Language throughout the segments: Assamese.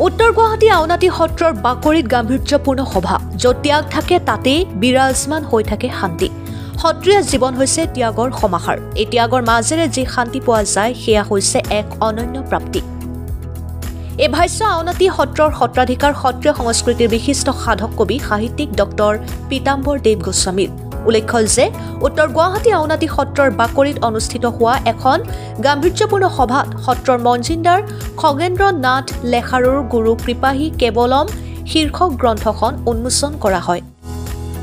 উত্তৰ গুৱাহাটী আউনাতি সত্ৰৰ বাকৰিত গাম্ভীৰ্যপূৰ্ণ সভা য'ত ত্যাগ থাকে তাতেই বিৰাজমান হৈ থাকে শান্তি। সত্ৰীয়া জীৱন হৈছে ত্যাগৰ সমাহাৰ। এই ত্যাগৰ মাজেৰে যি শান্তি পোৱা যায় সেয়া হৈছে এক অনন্য প্ৰাপ্তি। এই ভাষ্য আউনাতি সত্ৰৰ সত্ৰাধিকাৰ সত্ৰীয় সংস্কৃতিৰ বিশিষ্ট সাধক কবি সাহিত্যিক ডক্টৰ পীতাম্বৰ দেৱ গোস্বামীৰ। উল্লেখ্য যে উত্তৰ গুৱাহাটী আউনাতি সত্ৰৰ বাকৰিত অনুষ্ঠিত হোৱা এখন গাম্ভীৰ্যপূৰ্ণ সভাত সত্ৰৰ মঞ্জিন্দাৰ খগেন্দ্ৰ নাথ লেখাৰুৰ গুৰু কৃপাহী কেৱলম শীৰ্ষক গ্ৰন্থখন উন্মোচন কৰা হয়।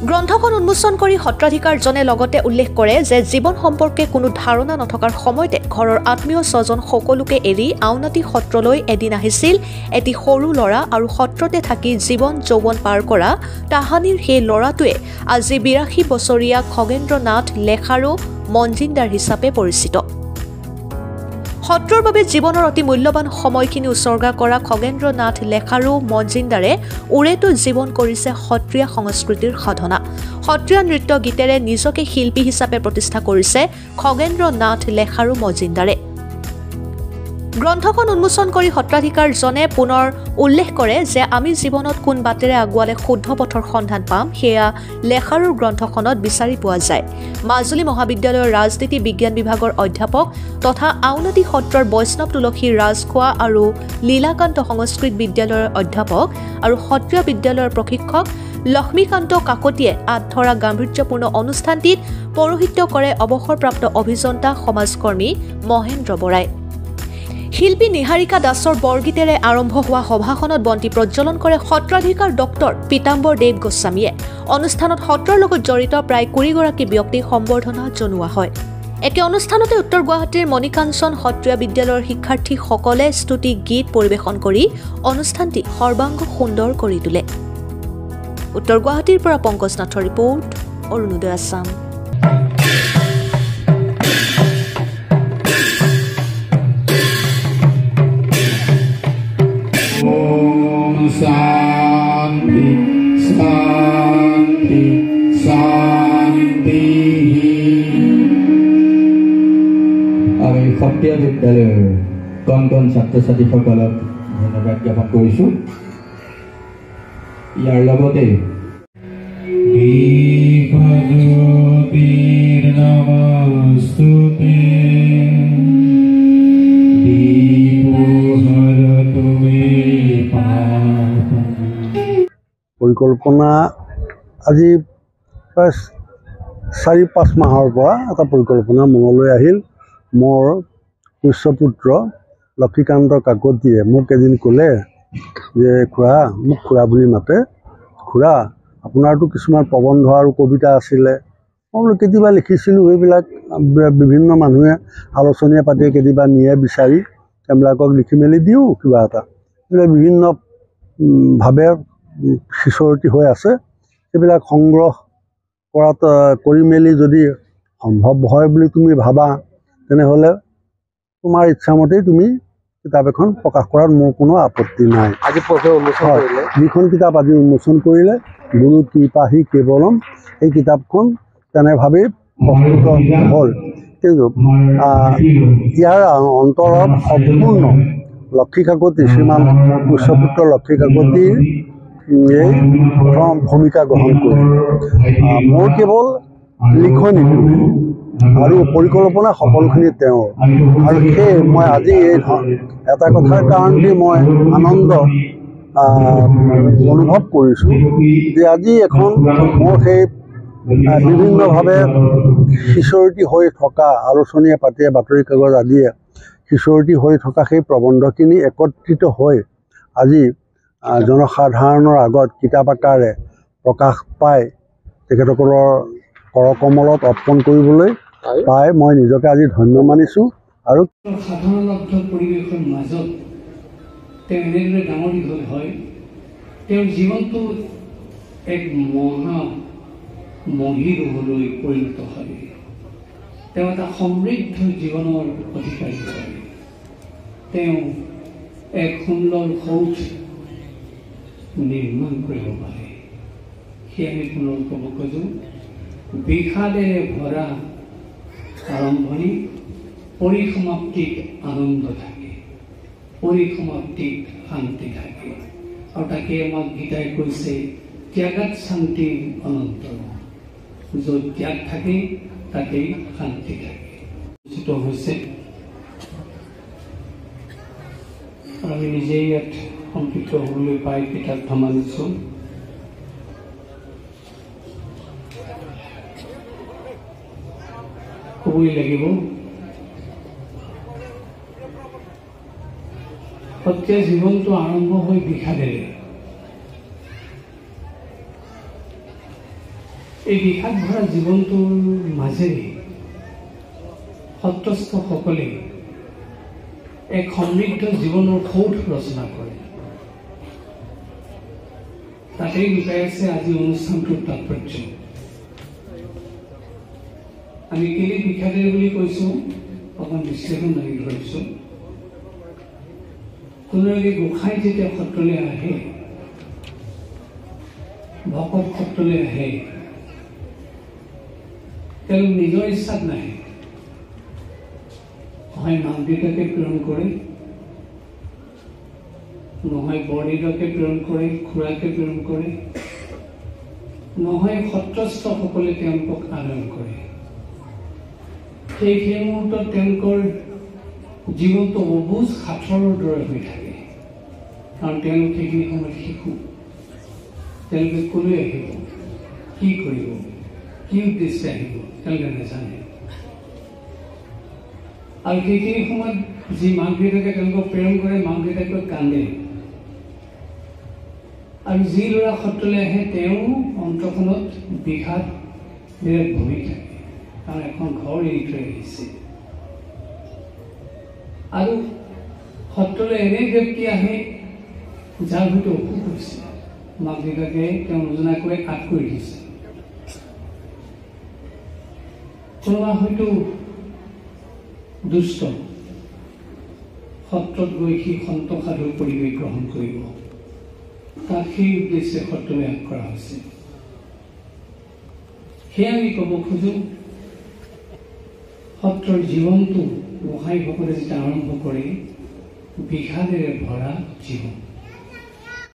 গ্ৰন্থখন উন্মোচন কৰি সত্ৰাধিকাৰজনে লগতে উল্লেখ কৰে যে জীৱন সম্পৰ্কে কোনো ধাৰণা নথকাৰ সময়তে ঘৰৰ আত্মীয় স্বজন সকলোকে এৰি আউনাতি সত্ৰলৈ এদিন আহিছিল এটি সৰু ল'ৰা আৰু সত্ৰতে থাকি জীৱন যৌৱন পাৰ কৰা তাহানিৰ সেই ল'ৰাটোৱে আজি ৮২ বছৰীয়া খগেন্দ্ৰ নাথ লেখাৰু মঞ্জিন্দাৰ হিচাপে পৰিচিত। সত্ৰৰ বাবে জীৱনৰ অতি মূল্যৱান সময়খিনি উচৰ্গা কৰা খগেন্দ্ৰ নাথ লেখাৰু মঞ্জিন্দাৰে উৰেটো জীৱন কৰিছে সত্ৰীয়া সংস্কৃতিৰ সাধনা। সত্ৰীয়া নৃত্য গীতেৰে নিজকে শিল্পী হিচাপে প্ৰতিষ্ঠা কৰিছে খগেন্দ্ৰ নাথ লেখাৰু মঞ্জিন্দাৰে। গ্ৰন্থখন উন্মোচন কৰি সত্ৰাধিকাৰজনে পুনৰ উল্লেখ কৰে যে আমি জীৱনত কোন বাটেৰে আগুৱালে শুদ্ধ পথৰ সন্ধান পাম সেয়া লেখাৰুৰ গ্ৰন্থখনত বিচাৰি পোৱা যায়। মাজুলী মহাবিদ্যালয়ৰ ৰাজনীতি বিজ্ঞান বিভাগৰ অধ্যাপক তথা আউনাতি সত্ৰৰ বৈষ্ণৱ তুলসী ৰাজখোৱা আৰু লীলাকান্ত সংস্কৃত বিদ্যালয়ৰ অধ্যাপক আৰু সত্ৰীয় বিদ্যালয়ৰ প্ৰশিক্ষক লক্ষ্মীকান্ত কাকতিয়ে আধৰা গাম্ভীৰ্যপূৰ্ণ অনুষ্ঠানটিত পৌৰোহিত্য কৰে অৱসৰপ্ৰাপ্ত অভিযন্তা সমাজকৰ্মী মহেন্দ্ৰ বৰাই। শিল্পী নিহাৰিকা দাসৰ বৰগীতেৰে আৰম্ভ হোৱা সভাখনত বন্তি প্ৰজ্বলন কৰে সত্ৰাধিকাৰ ডক্টৰ পীতাম্বৰ দেৱ গোস্বামীয়ে। অনুষ্ঠানত সত্ৰৰ লগত জড়িত প্ৰায় ২০ গৰাকী ব্যক্তিক সম্বৰ্ধনা জনোৱা হয়। একে অনুষ্ঠানতে উত্তৰ গুৱাহাটীৰ মণিকাঞ্চন সত্ৰীয়া বিদ্যালয়ৰ শিক্ষাৰ্থীসকলে স্তুতি গীত পৰিৱেশন কৰি অনুষ্ঠানটি সৰ্বাংগ সুন্দৰ কৰি তোলে। উত্তৰ গুৱাহাটীৰ পৰা পংকজ নাথৰ ৰিপৰ্ট, অৰুণোদয় আছাম। शांति शांति शांति। আমি সত্ৰীয়া বিদ্যালয়ৰ কণ ছাত্ৰ ছাত্ৰীসকলক ধন্যবাদ জ্ঞাপন কৰিছোঁ। ইয়াৰ লগতে পৰিকল্পনা আজি প্ৰায় ৪-৫ মাহৰ পৰা এটা পৰিকল্পনা মনলৈ আহিল। মোৰ পুষ্যপুত্ৰ লক্ষ্মীকান্ত কাকতিয়ে মোক এদিন ক'লে যে খুৰা, মোক খুৰা বুলি মাতে, খুৰা আপোনাৰতো কিছুমান প্ৰবন্ধ আৰু কবিতা আছিলে, মই বোলো কেতিয়াবা লিখিছিলোঁ, সেইবিলাক বিভিন্ন মানুহে আলোচনীয়ে পাতিয়ে কেতিয়াবা নিয়ে বিচাৰি সেইবিলাকক লিখি মেলি দিওঁ কিবা এটা, বিভিন্নভাৱে সিঁচৰতি হৈ আছে। সেইবিলাক সংগ্ৰহ কৰি মেলি যদি সম্ভৱ হয় বুলি তুমি ভাবা তেনেহ'লে তোমাৰ ইচ্ছামতেই তুমি কিতাপ এখন প্ৰকাশ কৰাত মোৰ কোনো আপত্তি নাই। আজি যিখন কিতাপ আজি উন্মোচন কৰিলে গুৰু কৃপাহী কেৱলম, এই কিতাপখন তেনেভাৱেই প্ৰস্তুত হ'ল। কিন্তু ইয়াৰ অন্তৰত সম্পূৰ্ণ লক্ষ্মী কাকতি, শ্ৰীমান পুষ্যপুত্ৰ লক্ষ্মী কাকতিৰ এই প্ৰথম ভূমিকা গ্ৰহণ কৰিলে। মোৰ কেৱল লিখনিটো আৰু পৰিকল্পনা সকলোখিনি তেওঁৰ। আৰু সেয়ে মই আজি এই এটা কথাৰ কাৰণেই মই আনন্দ অনুভৱ কৰিছোঁ যে আজি এখন মোৰ সেই বিভিন্নভাৱে সিঁচৰতি হৈ থকা আলোচনীয়ে পাতিয়ে বাতৰি কাগজ আদিয়ে সিঁচৰতি হৈ থকা সেই প্ৰবন্ধখিনি একত্ৰিত হৈ আজি জনসাধাৰণৰ আগত কিতাপ আকাৰে প্ৰকাশ পাই তেখেতসকলৰ কৰকমলত অৰ্পণ কৰিবলৈ পাই মই নিজকে আজি ধন্য মানিছোঁ। আৰু সাধাৰণলব্ধ পৰিৱেশৰ মাজত তেওঁ এনেদৰে ডাঙৰ দীঘল হয়। তেওঁৰ জীৱনটো এক মহীৰ হ'বলৈ পৰিণত হয়। তেওঁ এটা সমৃদ্ধ জীৱনৰ অধিকাৰী হয়। তেওঁ এক সুন্দৰ শৌচ নিৰ্মাণ কৰিব পাৰে। সেয়ে আমি পুনৰ ক'ব খোজোঁ, বিষাদেৰে ভৰা আৰম্ভণি, পৰিসমাপ্তিত আনন্দ থাকে, পৰিসমাপ্তিত শান্তি থাকে আৰু তাকে আমাক গীতাই কৈছে ত্যাগাত শান্তি অনন্ত য'ত ত্যাগ থাকে তাতেই শান্তি থাকে উচিত হৈছে আমি নিজেই ইয়াত সম্পৃক্ত হ'বলৈ পাই কৃতাৰ্থ মানিছোঁ ক'বই লাগিব সত্ৰীয়া জীৱনটো আৰম্ভ হৈ বিষাদেৰে এই বিষাদ ভৰা জীৱনটোৰ মাজেৰে সত্ৰস্থসকলে এক সমৃদ্ধ জীৱনৰ সৌধ ৰচনা কৰে তাতেই লুকাই আছে আজি অনুষ্ঠানটোৰ তাৎপৰ্য আমি কেলে বিষাদেৰে বুলি কৈছোঁ অকণ বিশ্লেষণ লাগি ধৰিছোঁ কোনো এটি গোসাঁই যেতিয়া সত্ৰলৈ আহে ভকত সত্ৰলৈ আহে তেওঁলোক নিজৰ ইচ্ছাত নাহে হয় মাক দেউতাকে প্ৰেৰণ কৰে নহয় বৰদেউতাকে প্ৰেৰণ কৰে খুৰাকে প্ৰেৰণ কৰে নহয় সত্ৰস্থসকলে তেওঁলোকক আদৰণ কৰে সেই মুহূৰ্তত তেওঁলোকৰ জীৱনটো অবুজ সাঁথৰৰ দৰে হৈ থাকে কাৰণ তেওঁলোক সেইখিনি সময়ত শিশু তেওঁলোকে ক'লৈ আহিব কি কৰিব কি উদ্দেশ্যে আহিব তেওঁলোকে নাজানে আৰু সেইখিনি সময়ত যি মাক দেউতাকে তেওঁলোকক প্ৰেৰণ কৰে মাক দেউতাকে কান্দে আৰু যি ল'ৰা সত্ৰলৈ আহে তেওঁ অন্তৰখনত বিষাদেৰে ভৰি থাকে কাৰণ এখন ঘৰ এৰি থৈ আহিছে আৰু সত্ৰলৈ এনে ব্যক্তি আহে যাৰ হয়তো অসুখ হৈছে মাক দেউতাকে তেওঁ নজনাকৈ আগ কৰি দিছে কোনোবা হয়তো দুষ্ট সত্ৰত গৈ সি সন্ত সাধুৰ পৰিৱেশ গ্ৰহণ কৰিব তাক সেই উদ্দেশ্যে সত্ৰলৈ আগ কৰা হৈছে সেয়া আমি ক'ব খোজোঁ সত্ৰৰ জীৱনটো গোসাঁইসকলে যেতিয়া আৰম্ভ কৰে বিষাদেৰে ভৰা জীৱন